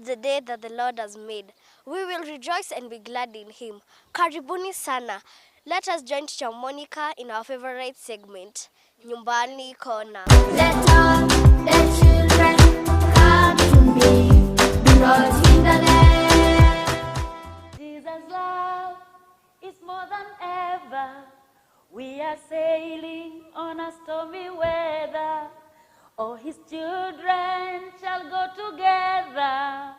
the day that the Lord has made. We will rejoice and be glad in him. Karibuni sana. Let us join Teacher Monica in our favorite segment, Nyumbani Kona. Let all the children come to me, because in the name Jesus' love is more than ever. We are sailing on a stormy weather. All his children shall go together,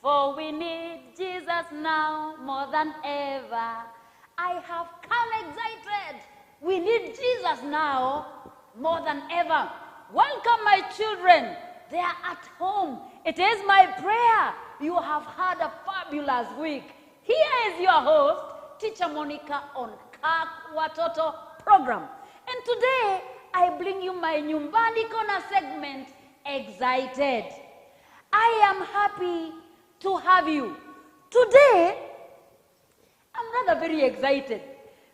for we need Jesus now more than ever. I have come excited. We need Jesus now more than ever. Welcome, my children. They are at home. It is my prayer you have had a fabulous week. Here is your host, Teacher Monica, on Kirk Watoto program. And today, I bring you my Nyumbani Kona segment, Excited. I am happy to have you. Today, I'm rather very excited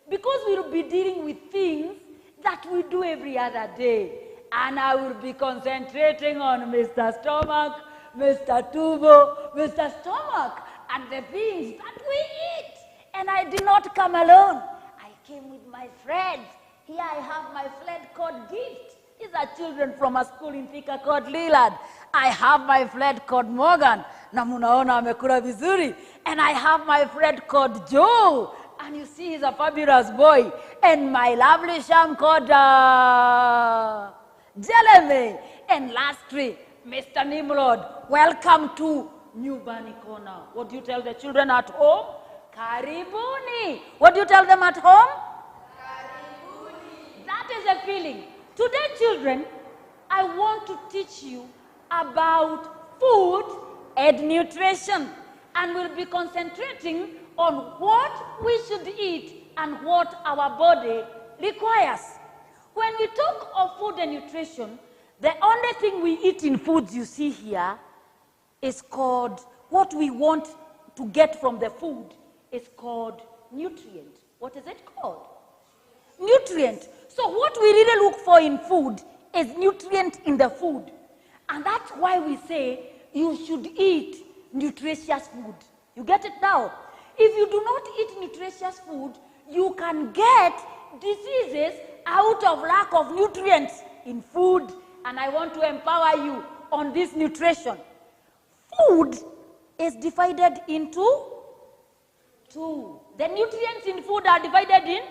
because we will be dealing with things that we do every other day. And I will be concentrating on Mr. Stomach, Mr. Tubo, Mr. Stomach, and the things that we eat. And I did not come alone. I came with my friends. Here I have my friend called Gift. These are children from a school in Thika called Lillard. I have my friend called Morgan. Na munaona amekula vizuri. And I have my friend called Joe. And you see he's a fabulous boy. And my lovely sham called Jeremy. And lastly, Mr. Nimrod. Welcome to Nyumbani Kona. What do you tell the children at home? Karibuni. What do you tell them at home? That is a feeling. Today, children, I want to teach you about food and nutrition. And we'll be concentrating on what we should eat and what our body requires. When we talk of food and nutrition, the only thing we eat in foods you see here is called, what we want to get from the food is called nutrient. What is it called? Nutrient. So what we really look for in food is nutrient in the food. And that's why we say you should eat nutritious food. You get it now? If you do not eat nutritious food, you can get diseases out of lack of nutrients in food. And I want to empower you on this nutrition. Food is divided into two. The nutrients in food are divided in?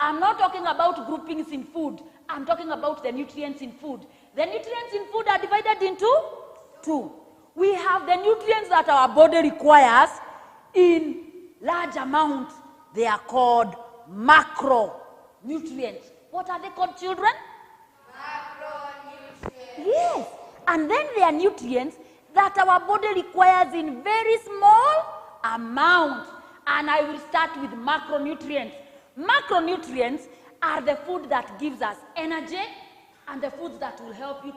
I'm not talking about groupings in food. I'm talking about the nutrients in food. The nutrients in food are divided into two. We have the nutrients that our body requires in large amount. They are called macronutrients. What are they called, children? Macronutrients. Yes. And then there are nutrients that our body requires in very small amount. And I will start with macronutrients. Macronutrients are the food that gives us energy and the foods that will help you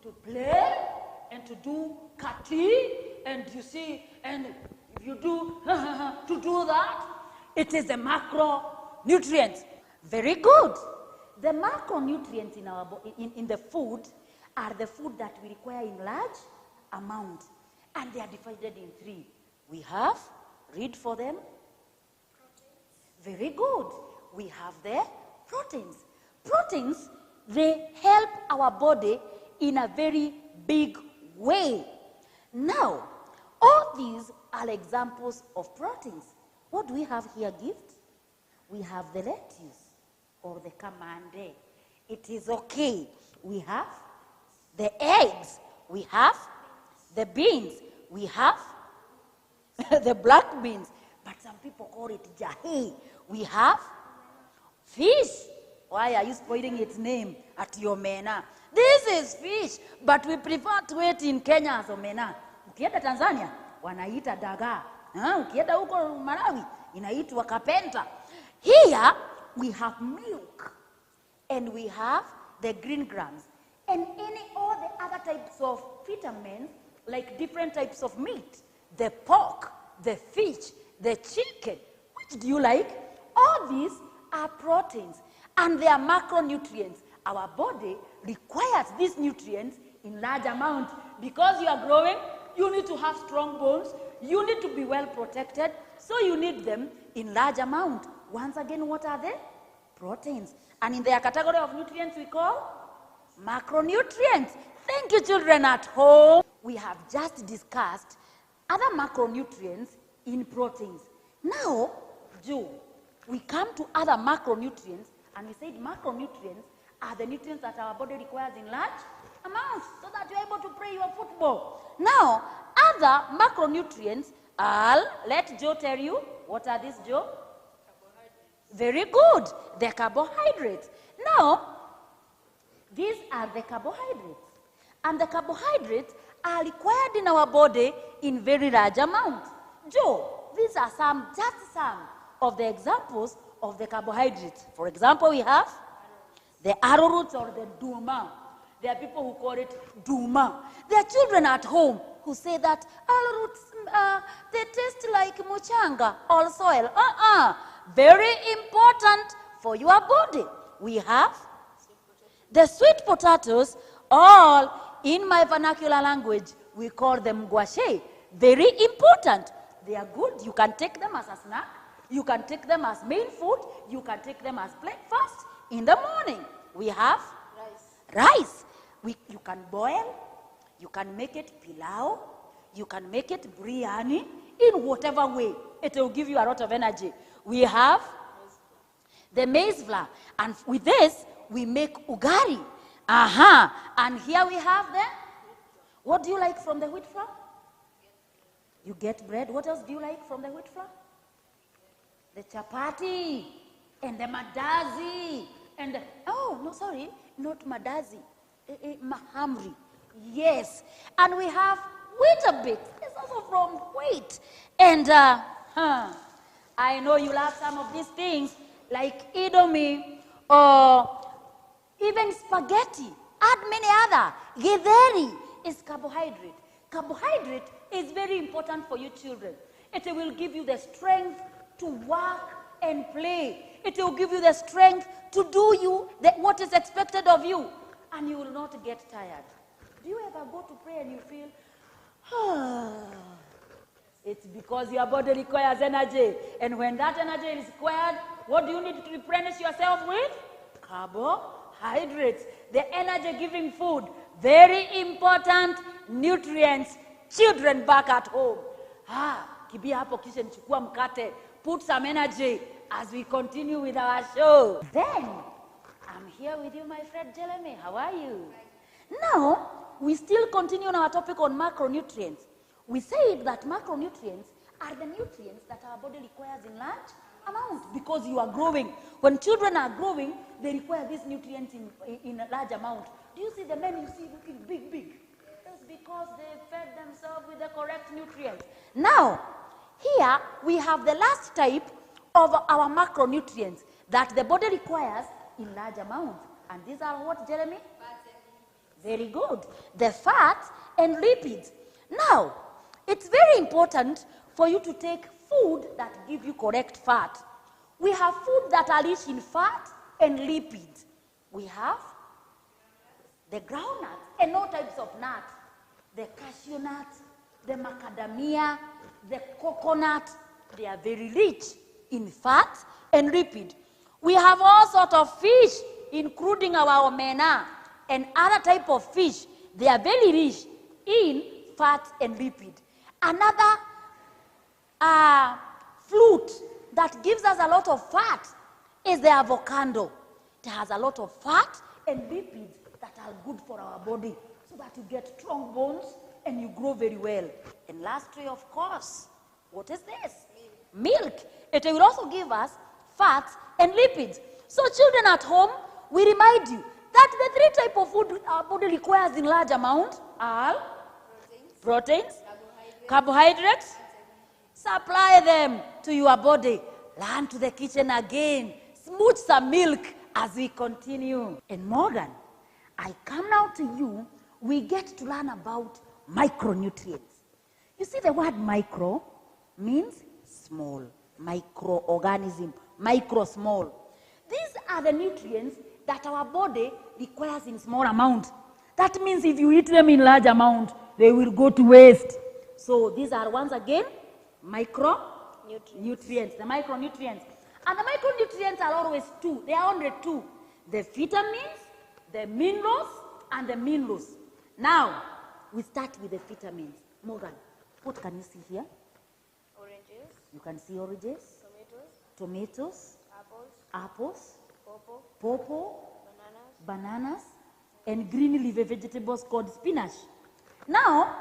to play and to do kati, and you see, and if you do to do that, it is the macronutrients. Very good. The macronutrients in our in the food are the food that we require in large amount, and they are divided in three. We have, read for them. Very good. We have the proteins. Proteins, they help our body in a very big way. Now, all these are examples of proteins. What do we have here, Gift? We have the lettuce or the kamande. It is okay. We have the eggs. We have the beans. We have the black beans. But some people call it jahe. We have fish. Why are you spoiling its name at your omena? This is fish, but we prefer to eat in Kenya as omena. Ukienda Tanzania, wanaita dagaa. Ukienda huko Malawi, inaitwa kapenta. Here, we have milk, and we have the green grams, and all the other types of vitamins, like different types of meat, the pork, the fish, the chicken. Which do you like? All these are proteins, and they are macronutrients. Our body requires these nutrients in large amount. Because you are growing, You need to have strong bones. You need to be well protected. So you need them in large amount. Once again, what are they? Proteins. And in their category of nutrients we call macronutrients. Thank you, children at home. We have just discussed other macronutrients in proteins. Now, Joe, we come to other macronutrients, and we said macronutrients are the nutrients that our body requires in large amounts so that you're able to play your football. Now, other macronutrients are, let Joe tell you, what are these, Joe? Very good. The carbohydrates. Now, these are the carbohydrates. And the carbohydrates are required in our body in very large amounts. Joe, these are just some of the examples of the carbohydrates. For example, we have the arrowroot or the duma. There are people who call it duma. There are children at home who say that arrowroots, they taste like muchanga or soil. Very important for your body. We have the sweet potatoes, all in my vernacular language, we call them guashe. Very important. They are good. You can take them as a snack. You can take them as main food. You can take them as breakfast in the morning. We have rice. You can boil. You can make it pilau. You can make it biryani. In whatever way, it will give you a lot of energy. We have the maize flour. And with this, we make ugali. And here we have the, what do you like from the wheat flour? You get bread. What else do you like from the wheat flour? The chapati and the mandazi and the, not mandazi, mahamri. Yes. And we have Weetabix. It's also from wheat. And I know you love some of these things like Indomie or even spaghetti. Add many other. Githeri is carbohydrate. Carbohydrate is very important for you children. It will give you the strength to work and play. It will give you the strength to do what is expected of you. And you will not get tired. Do you ever go to pray and you feel, it's because your body requires energy. And when that energy is required, what do you need to replenish yourself with? Carbohydrates. The energy-giving food. Very important nutrients. Children back at home. Kibia hapo kisha nichukua mkate. Put some energy as we continue with our show. Then, I'm here with you, my friend Jeremy. How are you? Now, we still continue on our topic on macronutrients. We said that macronutrients are the nutrients that our body requires in large amounts because you are growing. When children are growing, they require these nutrients in a large amount. Do you see the men you see looking big? That's because they fed themselves with the correct nutrients. Now, here we have the last type of our macronutrients that the body requires in large amounts. And these are what, Jeremy? Very good. The fats and lipids. Now, it's very important for you to take food that give you correct fat. We have food that are rich in fat and lipids. We have the groundnuts and all types of nuts. The cashew nut, the macadamia, the coconut. They are very rich in fat and lipid. We have all sorts of fish, including our omena and other type of fish. They are very rich in fat and lipid. Another fruit that gives us a lot of fat is the avocado. It has a lot of fat and lipids that are good for our body so that you get strong bones and you grow very well. And lastly, of course, what is this? Milk. It will also give us fats and lipids. So children at home, we remind you that the three types of food our body requires in large amount are proteins, carbohydrates. Supply them to your body. Run to the kitchen again. Smooch some milk as we continue. And Morgan, I come now to you. We get to learn about micronutrients. You see the word micro means small. Microorganism. Micro, small. These are the nutrients that our body requires in small amount. That means if you eat them in large amount, they will go to waste. So these are once again micronutrients, the micronutrients. And the micronutrients are always two. They are only two. The vitamins, the minerals, and the minerals. Now, we start with the vitamins. Morgan, what can you see here? Oranges, You can see oranges, tomatoes, apples, pawpaw, bananas, and green leafy vegetables called spinach. Now,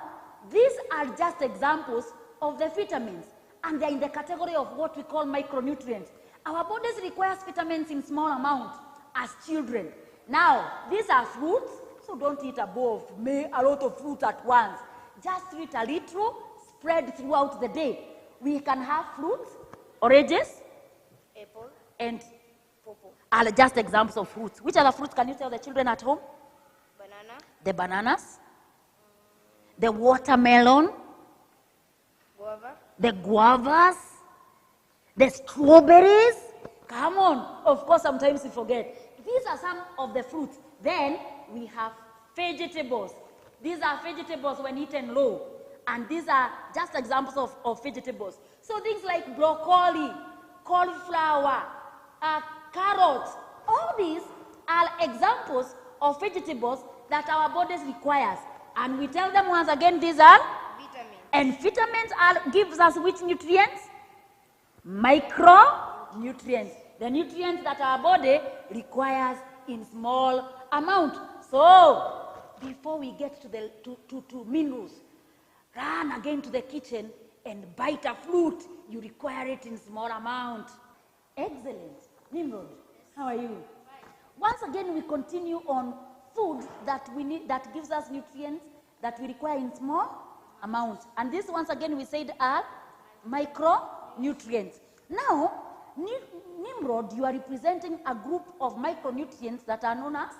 these are just examples of the vitamins, and they're in the category of what we call micronutrients. Our bodies requires vitamins in small amount as children. Now, these are fruits, so don't eat a lot of fruit at once. Just eat a little, spread throughout the day. We can have fruits, oranges, apple, and are just examples of fruits. Which other fruits can you tell the children at home? banana, The bananas, the watermelon, guava, the guavas, the strawberries. Come on. Of course, sometimes we forget. These are some of the fruits. Then we have vegetables. These are vegetables when eaten raw. And these are just examples of vegetables. So things like broccoli, cauliflower, carrots, all these are examples of vegetables that our bodies requires. And we tell them once again, these are vitamins. and vitamins gives us which nutrients? Micronutrients. The nutrients that our body requires in small amount. So, before we get to minerals, run again to the kitchen and bite a fruit. You require it in small amount. Excellent. Nimrod, how are you? Once again, we continue on food that we need, that gives us nutrients that we require in small amounts. And this, once again, we said are micronutrients. Now, Nimrod, you are representing a group of micronutrients that are known as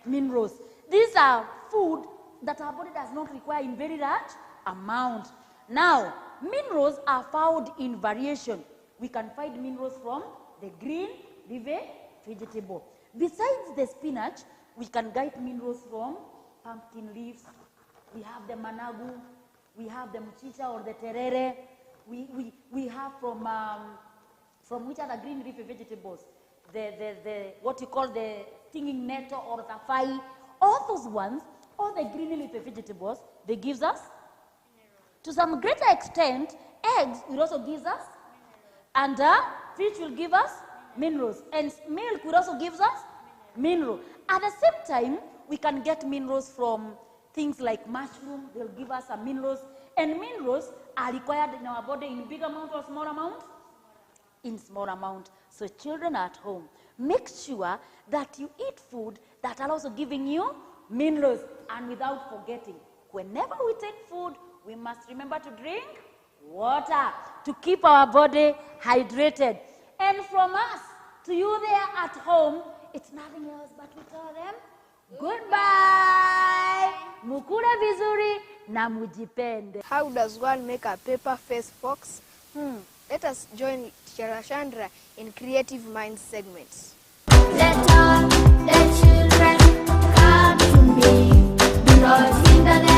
minerals. These are food that our body does not require in very large amount. Now, minerals are found in variation. We can find minerals from the green leafy vegetable. Besides the spinach, we can get minerals from pumpkin leaves. We have the managu. We have the mchicha or the terere. We have from which other green leafy vegetables? The what you call the stinging nettle or the fai. All those ones, all the green leafy vegetables, they gives us, to some greater extent, eggs will also give us, and fish will give us minerals, and milk will also give us mineral. At the same time, we can get minerals from things like mushroom. They'll give us some minerals, and minerals are required in our body in big amount or small amount? In small amount. So children at home, make sure that you eat food that are also giving you minerals. And without forgetting, whenever we take food, we must remember to drink water to keep our body hydrated. And from us to you there at home, it's nothing else but we tell them goodbye. Mukule vizuri na mujipende. How does one make a paper face fox? Let us join Teacher Chandra in Creative Minds segments. Let all the children come to me. Do not hinder them.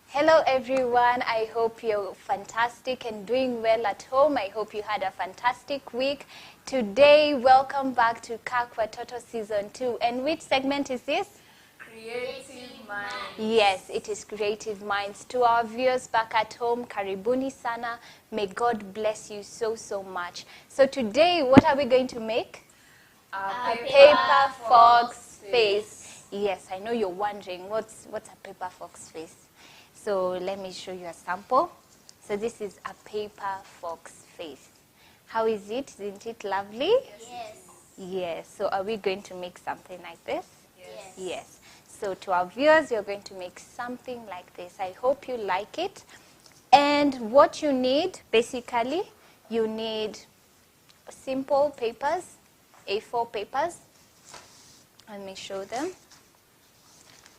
Hello everyone, I hope you're fantastic and doing well at home. I hope you had a fantastic week. Today, welcome back to Kirk Watoto Season 2. And which segment is this? Creative Minds. Yes, it is Creative Minds. To our viewers back at home, karibuni sana. May God bless you so, so much. So today, what are we going to make? A paper fox face. Yes, I know you're wondering, what's a paper fox face? So let me show you a sample. So this is a paper fox face. How is it? Isn't it lovely? Yes. Yes. So are we going to make something like this? Yes. Yes. So to our viewers, you're going to make something like this. I hope you like it. And what you need, basically, you need simple papers, A4 papers. Let me show them.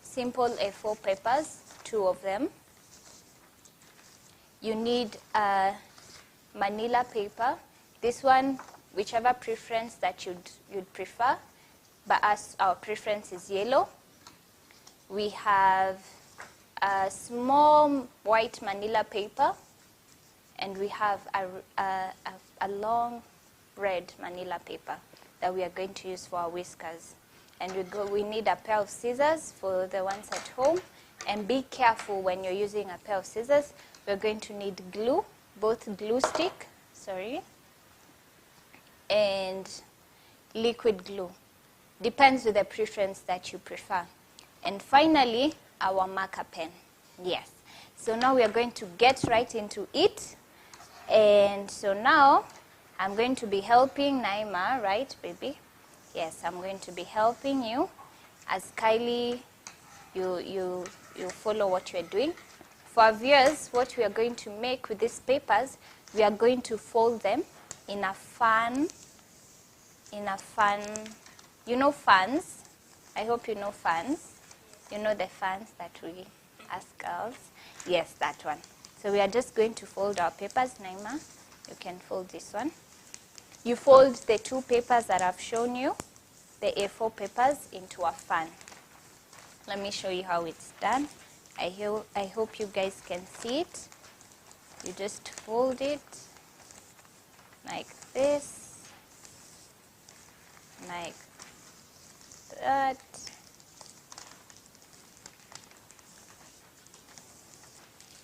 Simple A4 papers, 2 of them. You need a manila paper. This one, whichever preference that you'd prefer. But our preference is yellow. We have a small white manila paper, and we have a long red manila paper that we are going to use for our whiskers. And we need a pair of scissors for the ones at home. And be careful when you're using a pair of scissors. We're going to need glue, both glue stick, and liquid glue. Depends on the preference that you prefer. And finally, our marker pen. Yes. So now we are going to get right into it. And so now I'm going to be helping Naima, right, baby? Yes, I'm going to be helping you. As Kylie, you follow what you're doing. For our viewers, what we are going to make with these papers, we are going to fold them in a fan, you know fans? I hope you know fans. You know the fans that we ask girls? Yes, that one. So we are just going to fold our papers. Naima, you can fold this one. You fold the two papers that I've shown you, the A4 papers, into a fan. Let me show you how it's done. I hope you guys can see it. You just fold it like this, like that.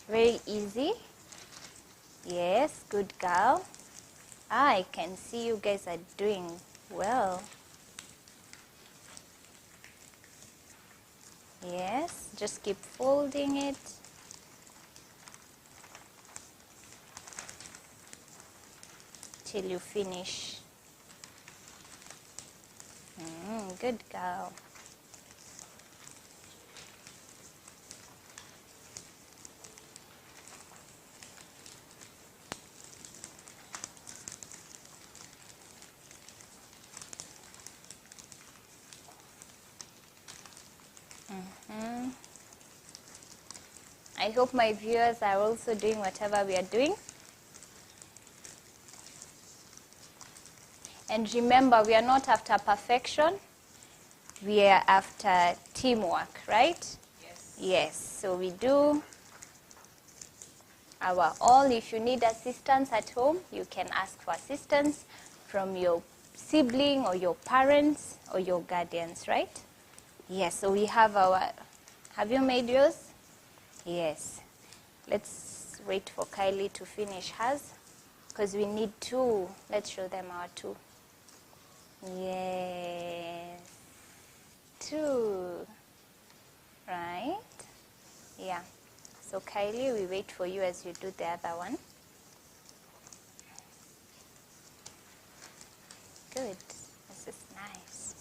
Very easy. Yes, good girl. I can see you guys are doing well. Yes, just keep folding it. Till you finish. Good girl. I hope my viewers are also doing whatever we are doing. And remember, we are not after perfection. We are after teamwork, right? Yes. Yes. So we do our all. If you need assistance at home, you can ask for assistance from your sibling or your parents or your guardians, right? Yes. So we have our... Have you made yours? Yes. Let's wait for Kylie to finish hers because we need two. Let's show them our two. Yes. Two. Right? Yeah. So Kylie, we wait for you as you do the other one. Good. This is nice.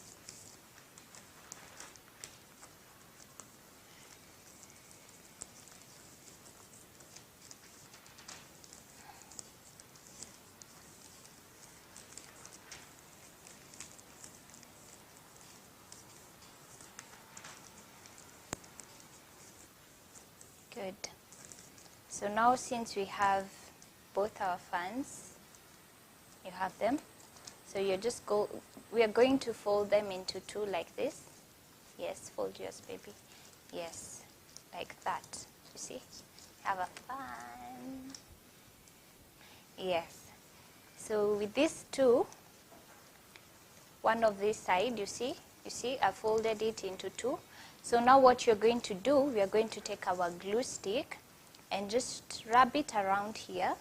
Good. So now since we have both our fans, you have them. So we are going to fold them into two like this. Yes, fold yours, baby. Yes, like that. You see? Have a fan. Yes. So with these two, one of this side, you see, I folded it into two. So now what you're going to do, we are going to take our glue stick and just rub it around here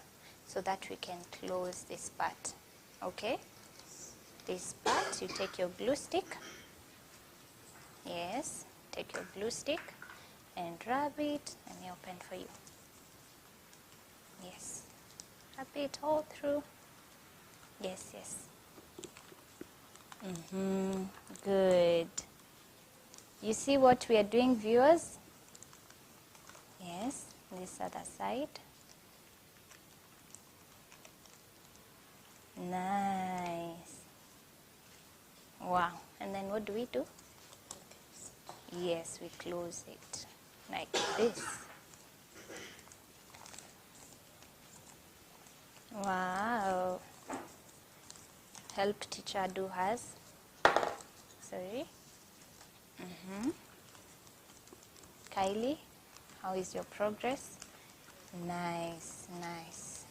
so that we can close this part. Okay? This part, you take your glue stick. Yes, take your glue stick and rub it. Let me open for you. Yes. Rub it all through. Yes, yes. Good. You see what we are doing, viewers? Yes, this other side. Nice. Wow. And then what do we do? Yes, we close it like this. Wow. Help teacher do hers. Sorry. Kylie, How is your progress? Nice, nice.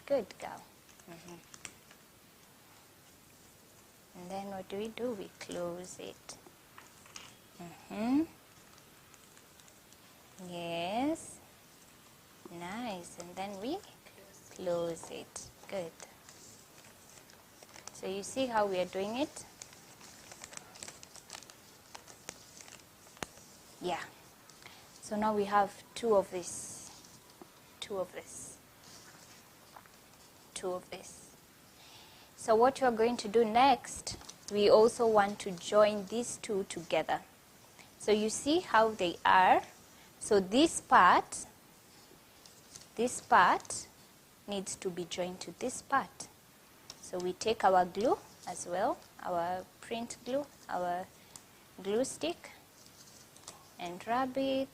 Good girl. And then what do? We close it. Yes. Nice. And then we close it. Good. So you see how we are doing it? Yeah. So now we have two of this. So what you're going to do next, we also want to join these two together. So you see how they are. So this part needs to be joined to this part. So we take our glue as well, our print glue, our glue stick, and rub it,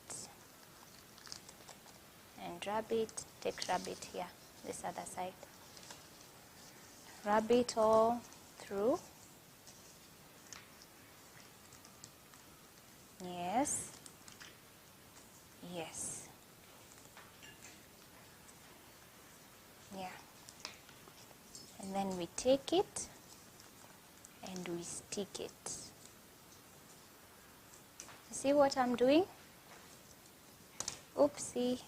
take rub it here, this other side. Rub it all through. Yes. Yes. Yeah. And then we take it and we stick it. See what I'm doing? Oopsie.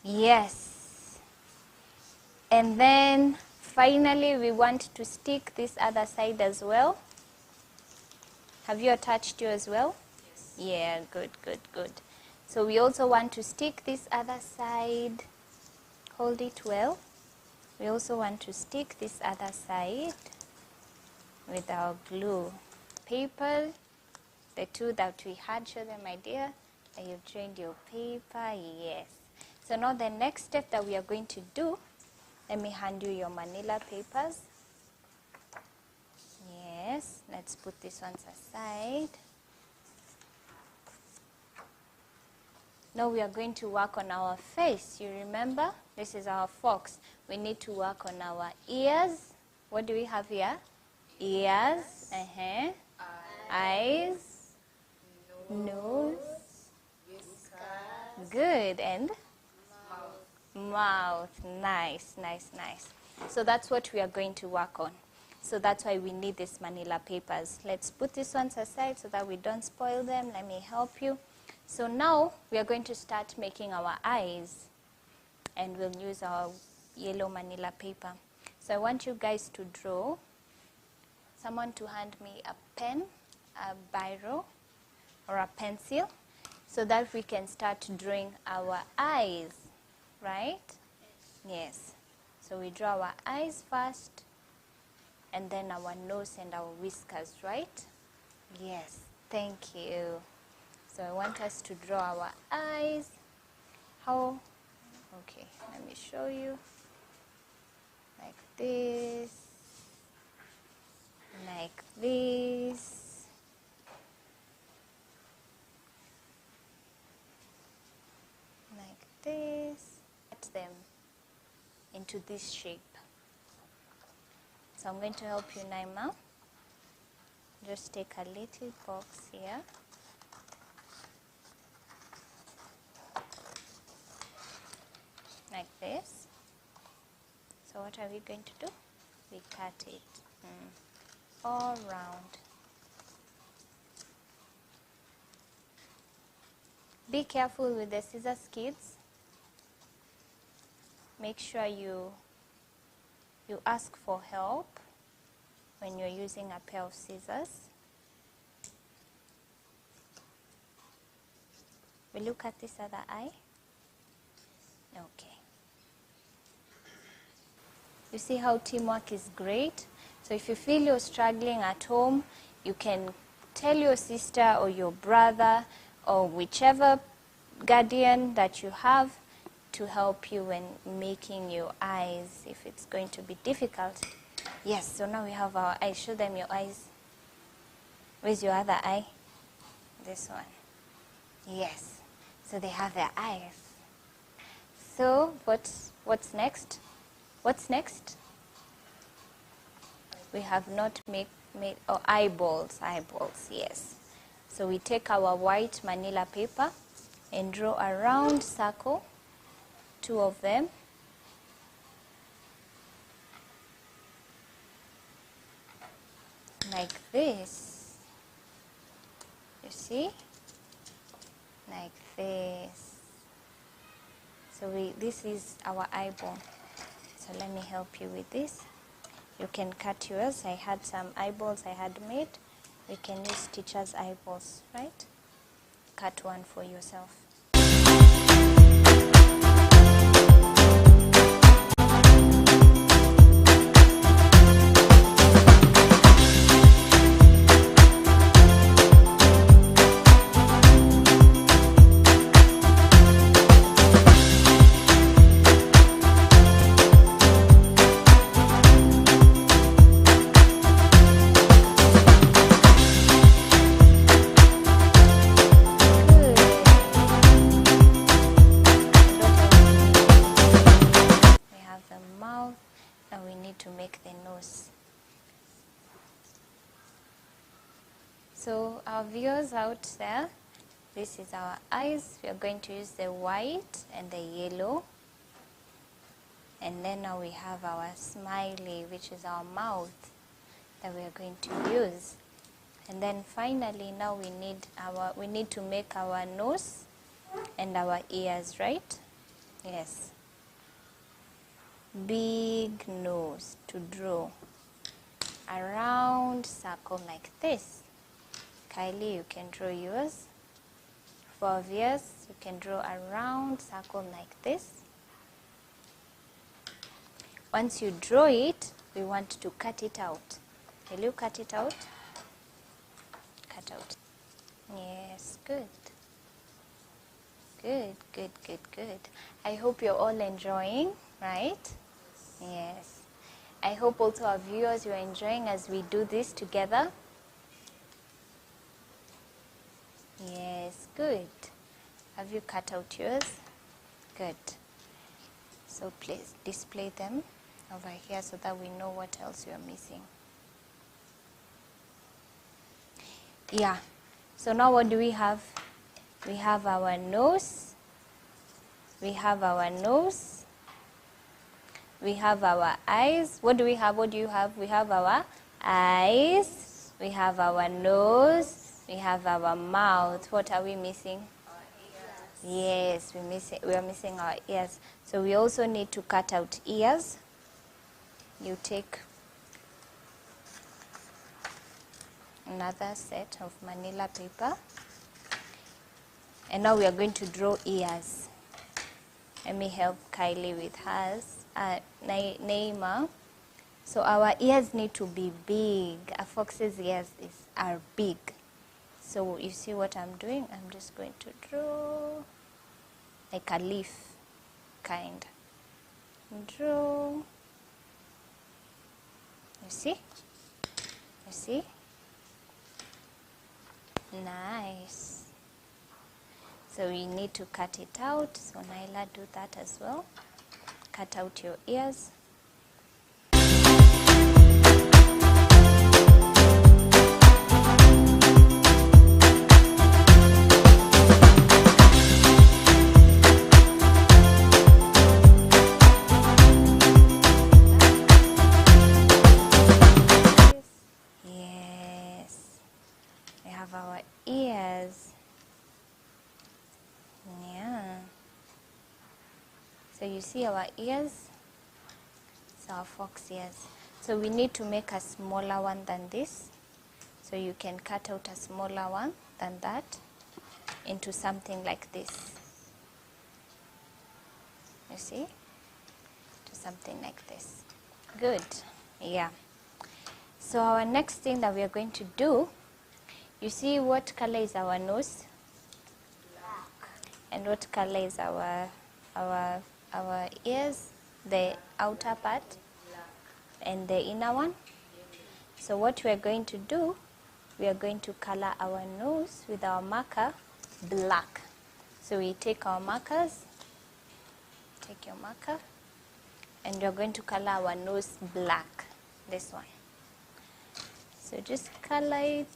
Yes. And then finally we want to stick this other side as well. Have you attached you as well? Yes. Yeah, good, good, good. So we also want to stick this other side. Hold it well. We also want to stick this other side with our glue. Paper, the two that we had, show them, my dear, that you've joined your paper. Yes. So now the next step that we are going to do, let me hand you your manila papers. Yes, let's put these ones aside. Now we are going to work on our face. You remember? This is our fox. We need to work on our ears. What do we have here? Ears. Eyes. Nose. Good. And? Mouth. Nice, nice, nice. So that's what we are going to work on. So that's why we need these manila papers. Let's put these ones aside so that we don't spoil them. Let me help you. So now we are going to start making our eyes, and we'll use our yellow manila paper. So I want you guys to draw. Someone to hand me a pen, a biro, or a pencil, so that we can start drawing our eyes, right? Yes. So we draw our eyes first, and then our nose and our whiskers, right? Yes, thank you. So I want us to draw our eyes. How? Okay, let me show you. Like this. Like this. Like this. Put them into this shape. So I'm going to help you, Naima. Just take a little box here. Like this. So what are we going to do? We cut it all round. Be careful with the scissors, kids. Make sure you ask for help when you're using a pair of scissors. We look at this other eye. Okay. You see how teamwork is great? So if you feel you're struggling at home, you can tell your sister or your brother or whichever guardian that you have to help you when making your eyes if it's going to be difficult. Yes, so now we have our eyes. Show them your eyes. Where's your other eye? This one. Yes. So they have their eyes. So what's next? What's next? We have not made eyeballs, yes. So we take our white manila paper and draw a round circle, 2 of them. Like this. You see? Like this. So this is our eyeball. So let me help you with this. You can cut yours. I had some eyeballs I had made. You can use teacher's eyeballs, right? Cut one for yourself. To make the nose. So our viewers out there, this is our eyes. We are going to use the white and the yellow. And then now we have our smiley, which is our mouth that we are going to use. And then finally now we need to make our nose and our ears, right? Yes. Big nose to draw a round circle like this. Kylie, you can draw yours. For yours, you can draw a round circle like this. Once you draw it, we want to cut it out. Will you cut it out? Cut out. Yes, good. Good, good, good, good. I hope you're all enjoying, right? Yes. I hope also our viewers, you're enjoying as we do this together. Yes, good. Have you cut out yours? Good. So please display them over here so that we know what else you're missing. Yeah. So now what do we have? We have our nose. We have our nose. We have our eyes. What do we have? What do you have? We have our eyes. We have our nose. We have our mouth. What are we missing? Yes, we are missing our ears. So we also need to cut out ears. You take another set of manila paper. And now we are going to draw ears. Let me help Kylie with hers. Neymar. So our ears need to be big. A fox's ears are big. So you see what I'm doing? I'm just going to draw like a leaf kind. Draw. You see? You see? Nice. So we need to cut it out. So Naila, do that as well. Cut out your ears. Yes. We have our ears. Yeah. So you see our ears? It's our fox ears. So we need to make a smaller one than this. So you can cut out a smaller one than that into something like this. You see? To something like this. Good. Yeah. So our next thing that we are going to do, you see what color is our nose? Black. And what color is our ears? The outer part? Black. And the inner one? So what we are going to do, we are going to color our nose with our marker black. So we take our markers, take your marker, and you're going to color our nose black, this one. So just color it.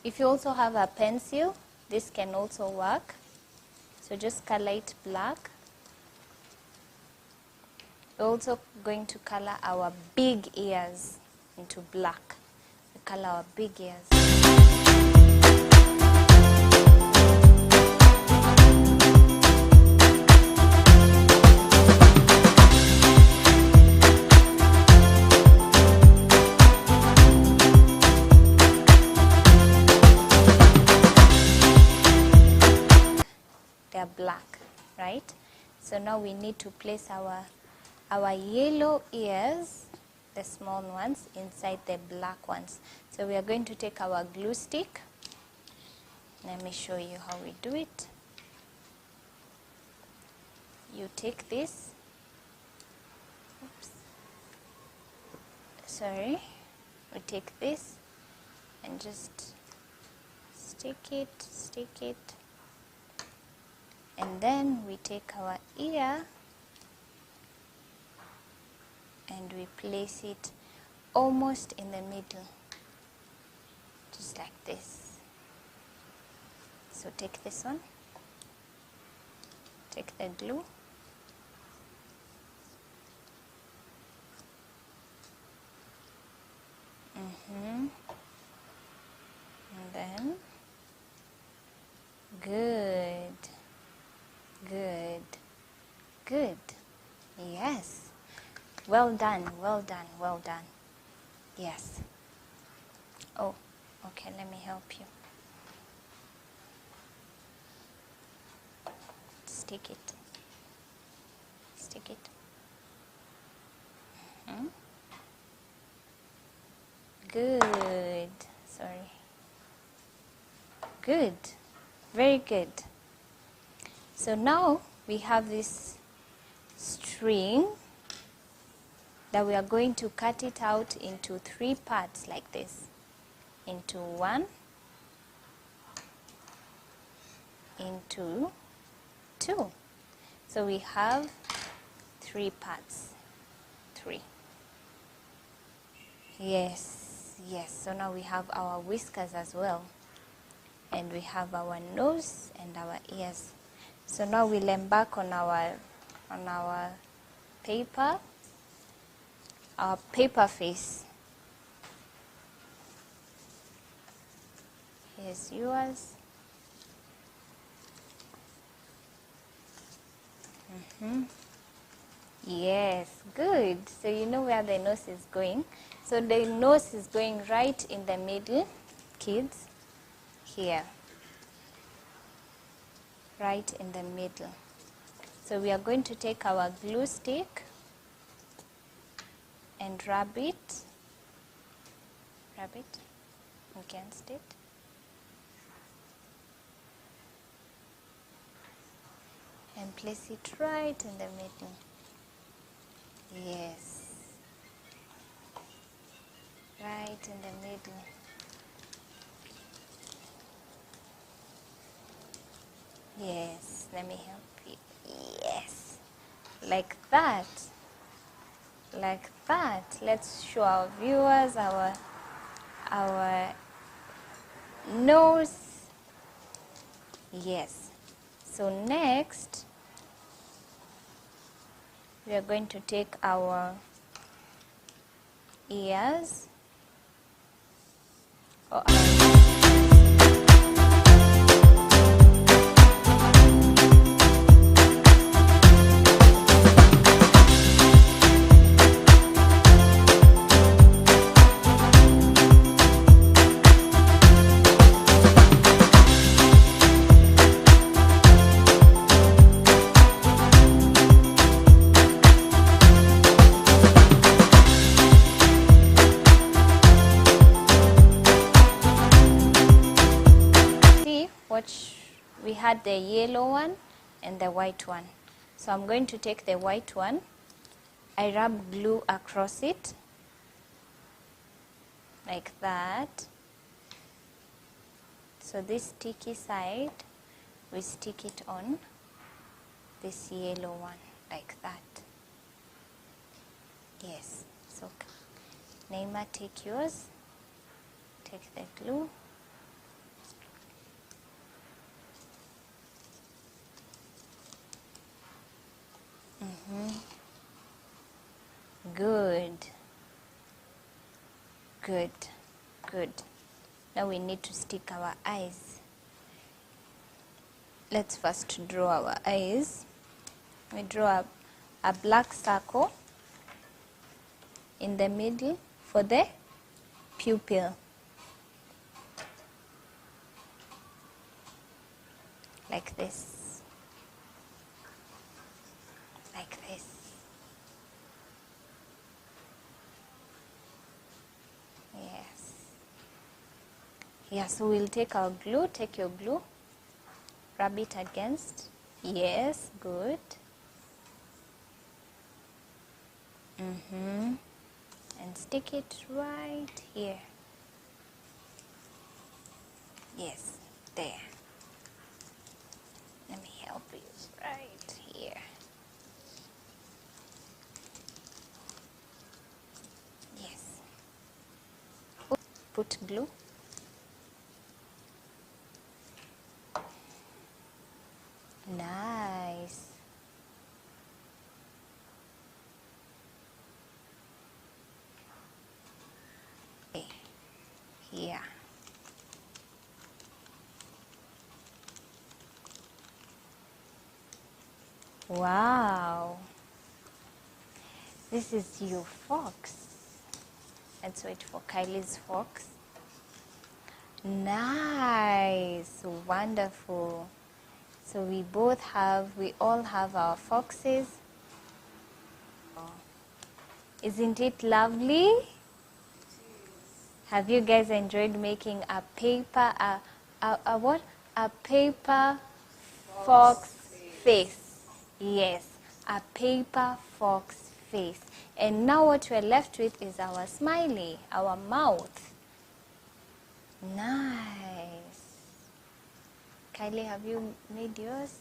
If you also have a pencil, this can also work. So just color it black. We're also going to color our big ears into black. We color our big ears. They're black, right? So now we need to place our yellow ears, the small ones, inside the black ones. So we are going to take our glue stick. Let me show you how we do it. You take this. Oops. Sorry. We take this and just stick it. And then we take our ear and we place it almost in the middle, just like this. So take this one, take the glue, and then good, yes. Well done. Yes. Oh, okay, let me help you. Stick it. Good. Sorry. Good. Very good. So now we have this string that we are going to cut it out into 3 parts like this. Into 1, into 2. So we have 3 parts. 3. Yes. So now we have our whiskers as well. And we have our nose and our ears. So now we'll embark on our paper. Our paper face. Here's yours. Yes, good. So you know where the nose is going. So the nose is going right in the middle, kids. Here. Right in the middle. So we are going to take our glue stick and rub it against it. And place it right in the middle. Yes. Right in the middle. Yes, let me help you. Yes. Like that. Like that. Let's show our viewers our nose. Yes. So next, we are going to take our ears. We had the yellow one and the white one. So I'm going to take the white one. I rub glue across it. like that. So this sticky side, we stick it on this yellow one, like that. Yes. So Neymar, take yours. Take the glue. Good. Good. Good. Now we need to stick our eyes. Let's first draw our eyes. We draw a black circle in the middle for the pupil. Like this. Like this. Yes. Yeah, so we'll take our glue. Take your glue. Rub it against. Yes, good. And stick it right here. Yes, there. Let me help you. Right here. Yes. Put glue. Nice. Okay. Here. Wow. This is your fox. Let's wait for Kylie's fox. Nice. Wonderful. So we all have our foxes. Isn't it lovely? Have you guys enjoyed making a paper, what? A paper fox face. Yes, a paper fox face. And now what we're left with is our smiley, our mouth. Nice. Kylie, have you made yours?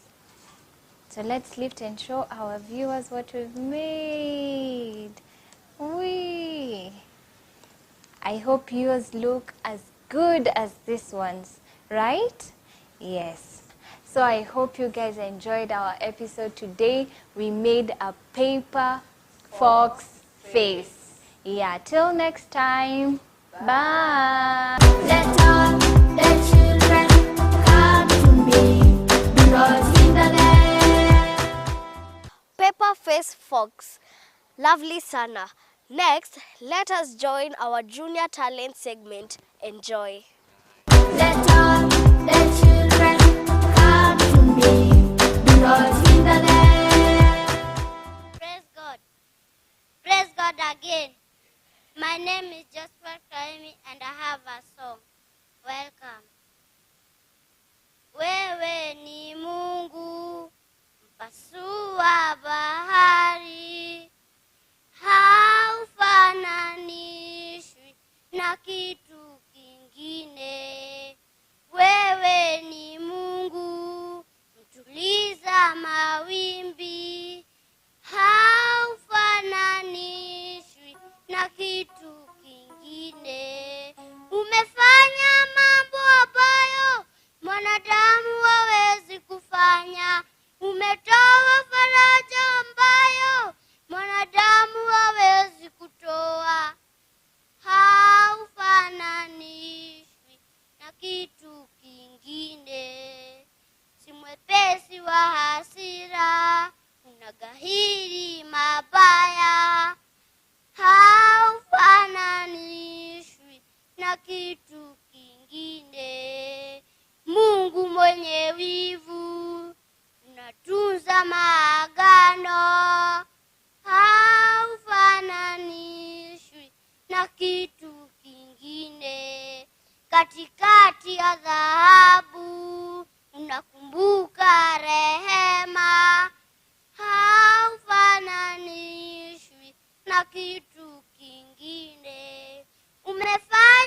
So let's lift and show our viewers what we've made. Whee! I hope yours look as good as this one's, right? Yes. So I hope you guys enjoyed our episode today. We made a paper fox face. Yeah, till next time. Bye. Let all the children come to me, because in the land. Paper Face Fox. Lovely Sana. Next, let us join our junior talent segment. Enjoy. Let all the children come to me, because in the land. Praise God. Praise God again. My name is Joshua Kaimi and I have a song. Welcome. Wewe ni Mungu, mpasua bahari, haufananishwi na kitu kingine. Wewe ni Mungu, mtuliza mawimbi, haufananishwi na kitu kingine. Umefanya mambo ambayo mwanadamu hawezi kufanya. Umetoa faraja ambayo mwanadamu hawezi kutoa. Haufananishwi na kitu kingine. Si mwepesi wa hasira, unagahiri mabaya. Haufananishwi na kitu kingine. Mungu mwenye wivu, unatunza maagano. Haufananishwi na kitu kingine. Katikati ya dhahabu, unakumbuka rehema. Haufananishwi na kitu kingine. Umefanya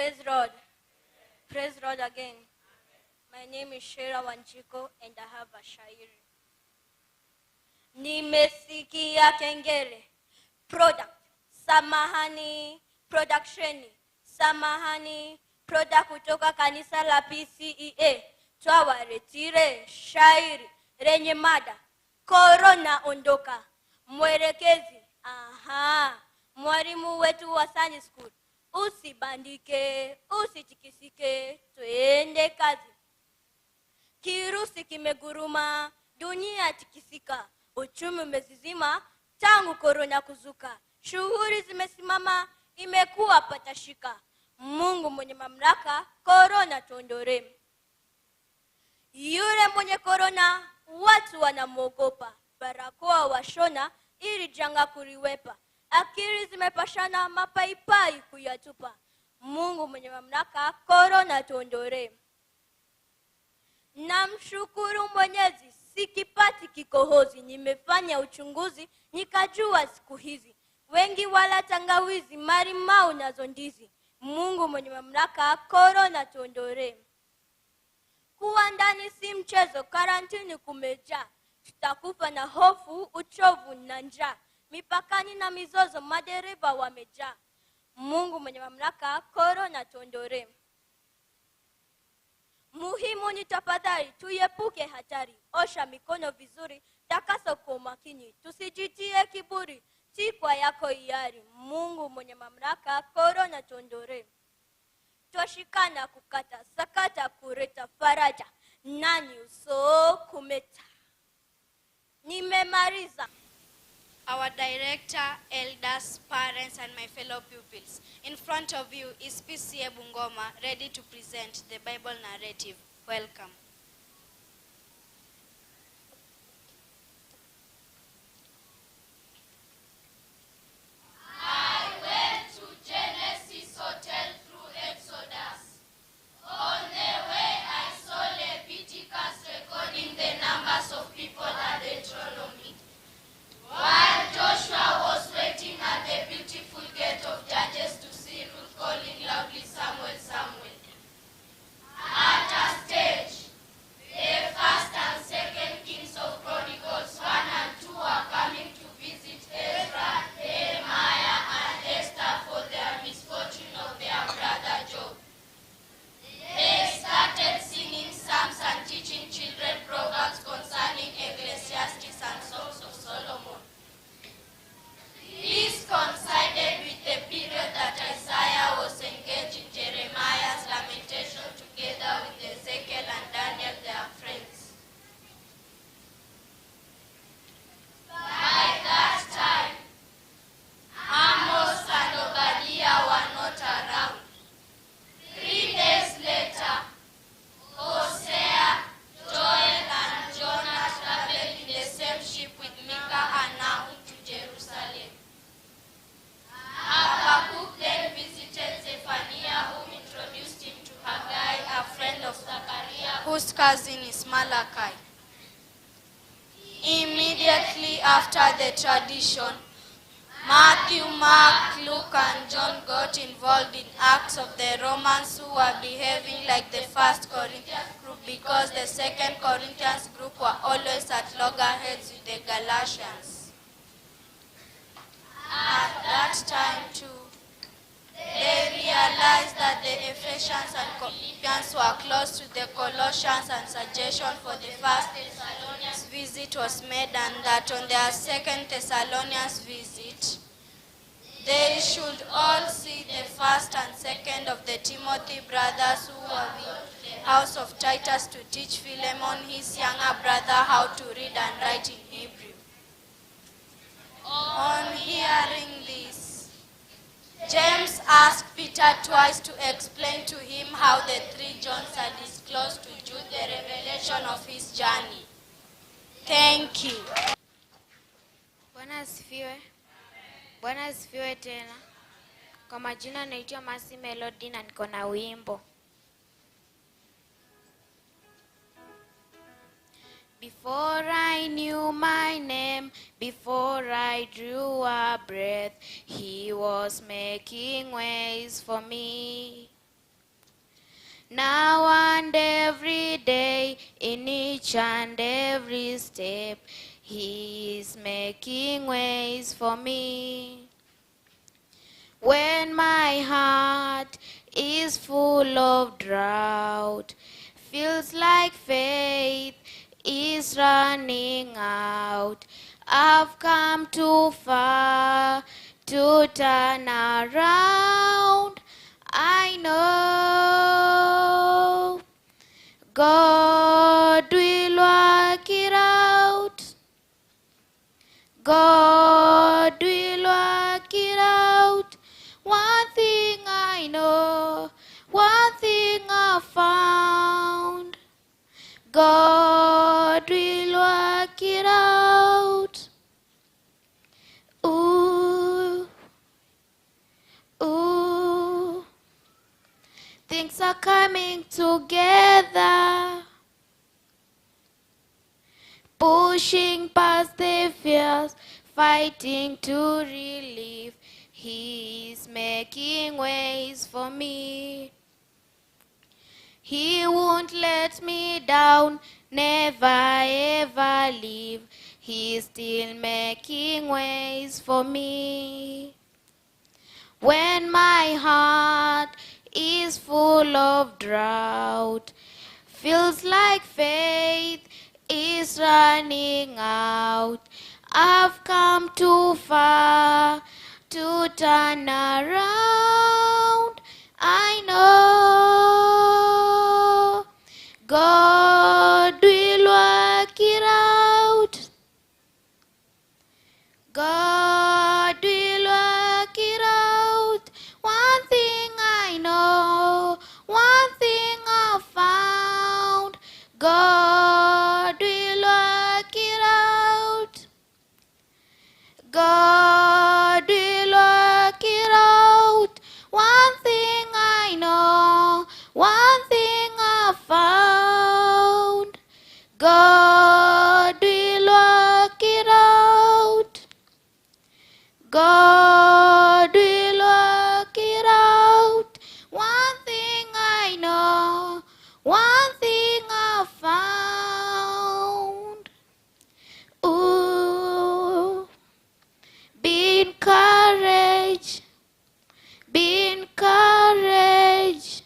Praise Lord. Praise Lord again. My name is Shera Wanjiko and I have a shairi. Nimesikia kengele. Product. Samahani. Productioni. Samahani. Product kutoka kanisa la PCEA. Twawaletire shairi lenye mada Corona ondoka. Mwelekezi. Mwalimu wetu wa Sunday School. Usibandike, usitikisike, tuende kazi. Kirusi kimeguruma, dunia tikisika, uchumi umezizima, tangu korona kuzuka. Shughuli zimesimama, imekuwa patashika. Mungu mwenye mamlaka, korona tuondore. Yule mwenye korona, watu wanamwogopa. Barakoa washona, ili janga kuliwepa. Akili zimepashana, mapaipai kuyatupa. Mungu mwenye mamlaka, korona tuondore. Namshukuru Mwenyezi, sikipati kikohozi. Nimefanya uchunguzi, nikajua siku hizi wengi wala tangawizi, marimau nazo ndizi. Mungu mwenye mamlaka, korona tuondore. Kuwa ndani si mchezo, karantini kumejaa. Tutakufa na hofu, uchovu na njaa. Mipakani na mizozo, madereva wamejaa. Mungu mwenye mamlaka, korona tuondore. Muhimu ni tafadhali, tuyepuke hatari. Osha mikono vizuri, takasa kwa makini. Tusijitie kiburi, si kwa yako hiari. Mungu mwenye mamlaka, korona tuondore. Twashikana kukata, sakata kureta faraja. Nani uso kumeta. Nimemaliza. Our director, elders, parents, and my fellow pupils. In front of you is PCA Bungoma, ready to present the Bible narrative. Welcome. I went to Genesis Hotel through Exodus. On the way, I saw Leviticus recording the numbers of people at Deuteronomy. While Joshua was waiting at the beautiful gate of Judges to see Ruth calling loudly, Samuel, Samuel. At a stage, the first and second kings of prodigals, 1 and 2, are coming to visit Ezra, Nehemiah, and Esther for their misfortune of their brother Job. They started singing psalms and teaching children proverbs concerning Ecclesiastes and Songs of Solomon. This coincided with the period that Isaiah was engaged in Jeremiah's lamentation together with Ezekiel and Daniel, their friends. By that time, Amos and Obadiah were not around. 3 days later, Hosea, Joel, and Jonah traveled in the same ship with Micah and Nahum to Jerusalem. Habakkuk then visited Zephaniah, whom introduced him to Haggai, a friend of Zechariah, Whose cousin is Malachi. Immediately after the tradition, Matthew, Mark, Luke, and John got involved in acts of the Romans who were behaving like the first Corinthians group because the second Corinthians group were always at loggerheads with the Galatians. At that time too, they realized that the Ephesians and Philippians were close to the Colossians, and suggestion for the first Thessalonians visit was made, and that on their second Thessalonians visit, they should all see the first and second of the Timothy brothers who were in the house of Titus to teach Philemon, his younger brother, how to read and write in Hebrew. On hearing this, James asked Peter twice to explain to him how the 3 Johns had disclosed to Jude the revelation of his journey. Thank you. Bwana asifiwe. Bwana asifiwe tena. Kwa majina naitwa Masi Melody na niko na wimbo. Before I knew my name, before I drew a breath, He was making ways for me. Now and every day, in each and every step, He is making ways for me. When my heart is full of drought, feels like faith is running out, I've come too far to turn around. I know God will work it out. God will work it out. One thing I know, one thing I found. God will work it out. Ooh, ooh. Things are coming together. Pushing past the fears, fighting to relieve. He is making ways for me. He won't let me down, never ever leave. He's still making ways for me. When my heart is full of drought, feels like faith is running out, I've come too far to turn around. I know God will work it out. God will work it out. One thing I know, one thing I found. God will work it out. God will work it out. One thing I know, one thing I found. God will work it out. God will work it out. One thing I know, one thing I found. Ooh, be encouraged, be encouraged,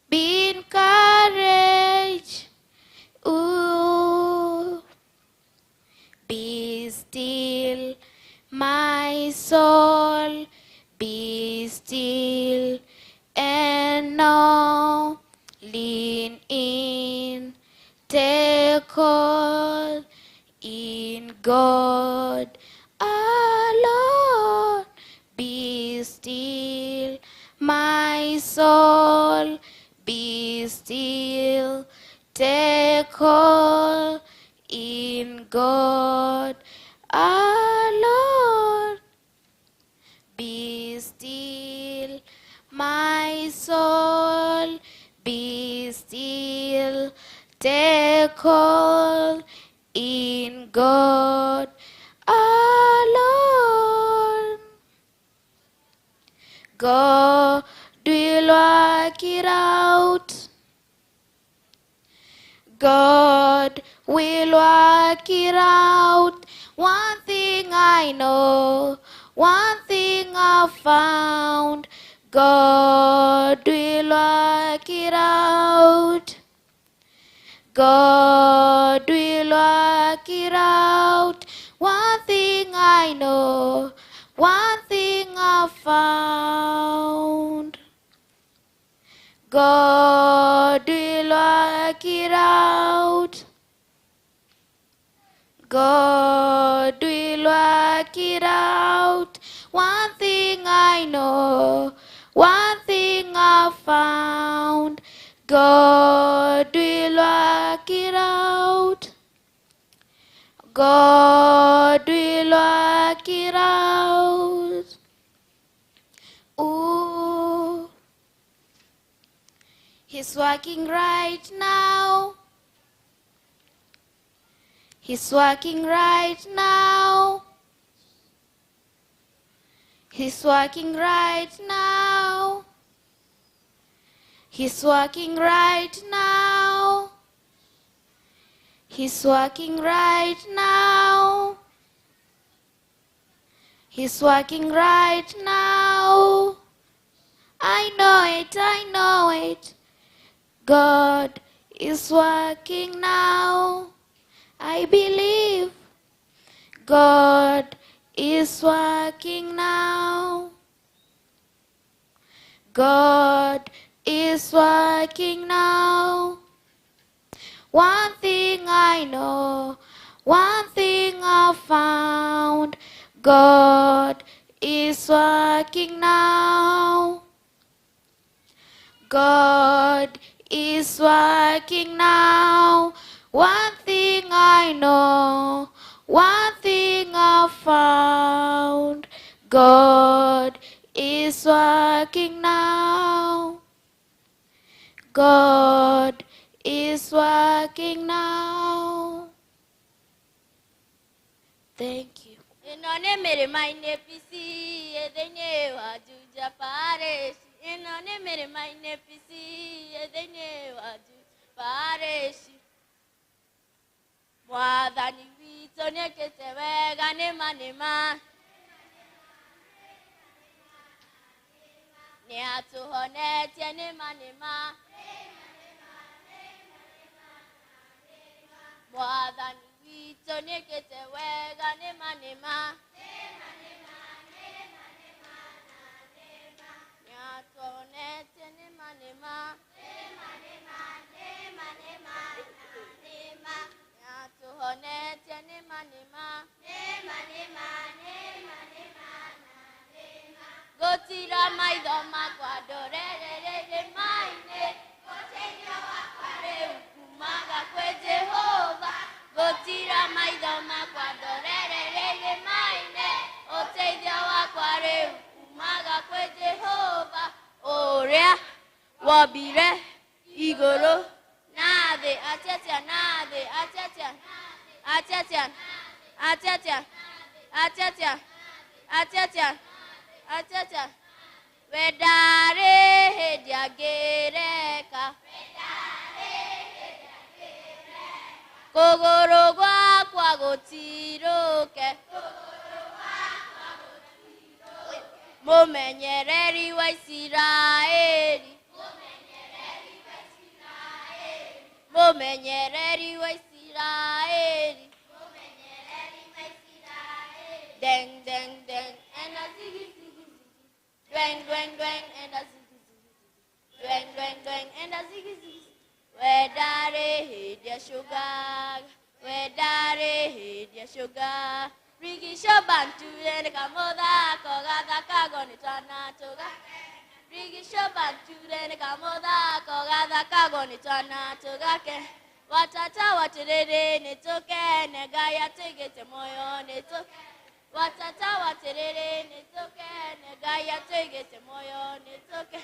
be encouraged. Ooh, be still, my soul, be still, and know, lean in, take hold in God alone. Be still, my soul, be still, take hold in God alone. Be still, my soul, be still, take hold in God alone. God will work it out. God will work it out. One thing I know, one thing I found. God will work it out. God will work it out. One thing I know, one thing I found. God will work it out. God will work it out. One thing I know, one thing I found. God will work it out. God will work it out. Ooh, He's working right now. He's working right now. He's working right now. He's working right now. He's working right now. He's working right now. I know it. God is working now. I believe God is working now. God is working now. One thing I know, one thing I found, God is working now. God is working now. One thing I know, one thing I found, God is working now. God is working now. Thank you. Inone mere maine pisi edenye wajuja pareshi. Inone mere maine pisi edenye wajuja pareshi. Mwadhani wito neketewega nema. Ni atuhonetie nema. Mwadhani wito neketewega nema. Ni atuhonetie nema. Atuhonetie nema. Gotira maitho makwa ndorerere maine. Ũteithio wakwa rĩu kumaga kwĩ Jehova. Gotira maitho makwa ndorerere maine. Ũteithio wakwa rĩu kumaga kwĩ Jehova. Ũrĩa wombire igũrũ na thĩ, atetia na thĩ, atetia. Atetia. Atetia. Atetia. Atetia. Atetia. Wedare hediagereka. Kogoro gwakwa gutiruke. Mumenyereri wa Isiraeli. Mumenyereri wa Isiraeli. Deng deng deng and a ziggy ziggy. Dwang dwang dwang and a ziggy ziggy. Dwang dwang dwang and a ziggy ziggy. Wedare hedia sugar. Wedare hedia sugar. Rigi shobantu and kamoda kogada kagoni tana toga. Rigi shobantu and kamoda kogada kagoni tana toga ke. Watata waterere netoke negaya tegete moyo netoke. Watata waterere netoke negaya tegete moyo netoke.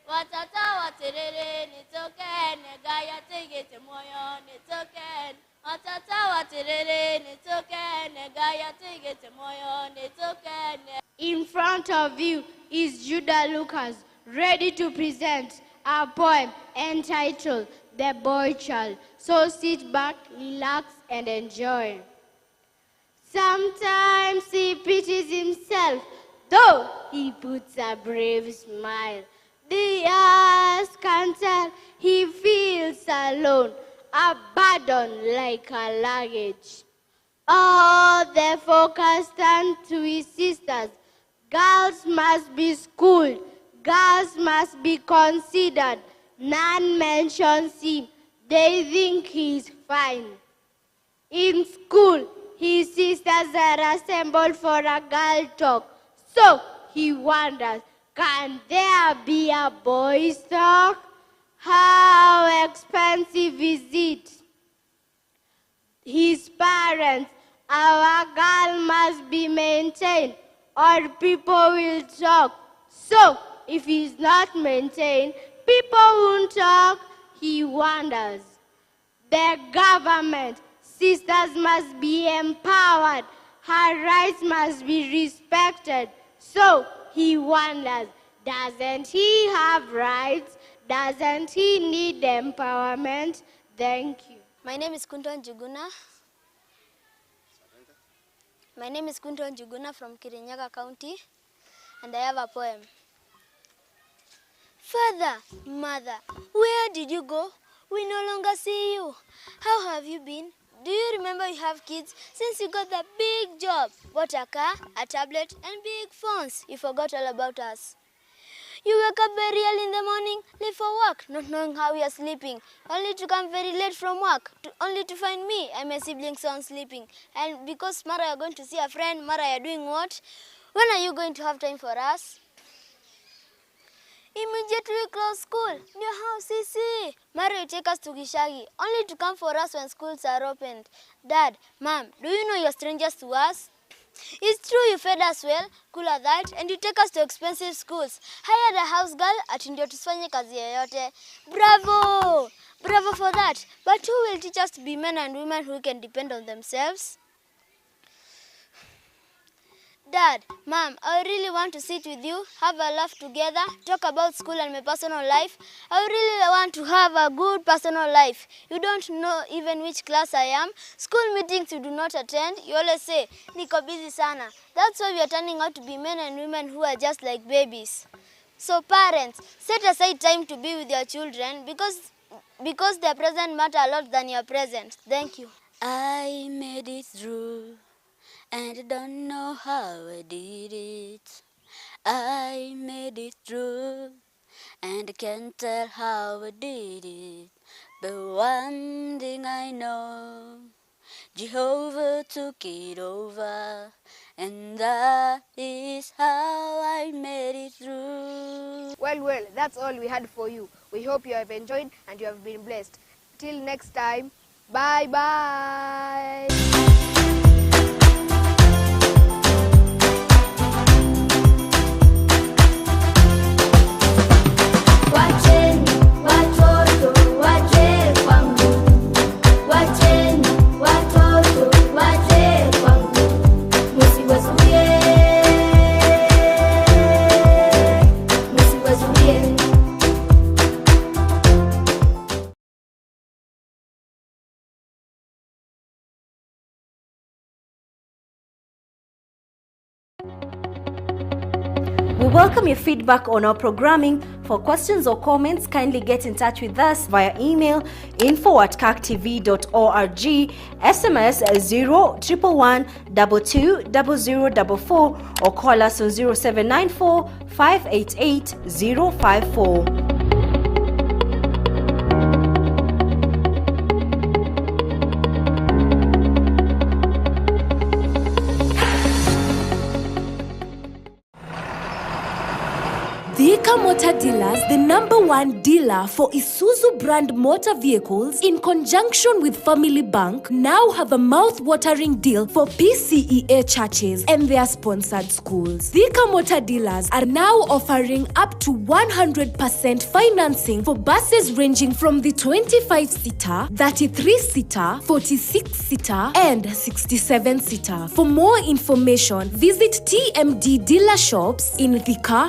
Watata waterere netoke negaya tegete moyo netoke. Watata waterere netoke negaya tegete moyo netoke. In front of you is Judah Lucas, ready to present a poem entitled The Boy Child. So sit back, relax, and enjoy. Sometimes he pities himself, though he puts a brave smile. The eyes can tell he feels alone, abandoned like a luggage. All the focus turn to his sisters. Girls must be schooled, girls must be considered. None mentions him, they think he's fine. In school, his sisters are assembled for a girl talk. So he wonders, can there be a boys' talk? How expensive is it? His parents, our girl must be maintained or people will talk. So if he's not maintained, people won't talk. He wonders. The government, sisters must be empowered. Her rights must be respected. So he wonders, doesn't he have rights? Doesn't he need empowerment? Thank you. My name is Kunton Juguna. My name is Kunton Juguna from Kirinyaga County, and I have a poem. Father, mother, where did you go? We no longer see you. How have you been? Do you remember you have kids since you got the big job? Bought a car, a tablet, and big phones. You forgot all about us. You wake up very early in the morning, leave for work, not knowing how you are sleeping, only to come very late from work, only to find me and my siblings on sleeping. And because Mara, you're going to see a friend, Mara, you're doing what? When are you going to have time for us? Immediately we close school. New house, CC. Mara, you take us to Gishagi, only to come for us when schools are opened. Dad, Mom, do you know you're strangers to us? It's true you fed us well, cooler that, and you take us to expensive schools. Hired a house girl, ati ndio tusifanye kazi yoyote. Bravo! Bravo for that. But who will teach us to be men and women who can depend on themselves? Dad, Mom, I really want to sit with you, have a laugh together, talk about school and my personal life. I really want to have a good personal life. You don't know even which class I am. School meetings you do not attend. You always say, niko busy sana. That's why we are turning out to be men and women who are just like babies. So parents, set aside time to be with your children because their present matter a lot than your present. Thank you. I made it through. And I don't know how I did it. I made it through, and I can't tell how I did it. But one thing I know, Jehovah took it over, and that is how I made it through. Well, that's all we had for you. We hope you have enjoyed and you have been blessed. Till next time, bye-bye. Wacheni watoto waje kwangu, wacheni watoto waje kwangu, msiwazuie, msiwazuie. We welcome your feedback on our programming. For questions or comments, kindly get in touch with us via email info@kirktv.org, SMS 011 220044, or call us on 0794 588 054. Thika Motor Dealers, the #1 dealer for Isuzu brand motor vehicles, in conjunction with Family Bank, now have a mouth-watering deal for PCEA churches and their sponsored schools. Thika Motor Dealers are now offering up to 100% financing for buses ranging from the 25-seater, 33-seater, 46-seater, and 67-seater. For more information, visit TMD dealer shops in Thika,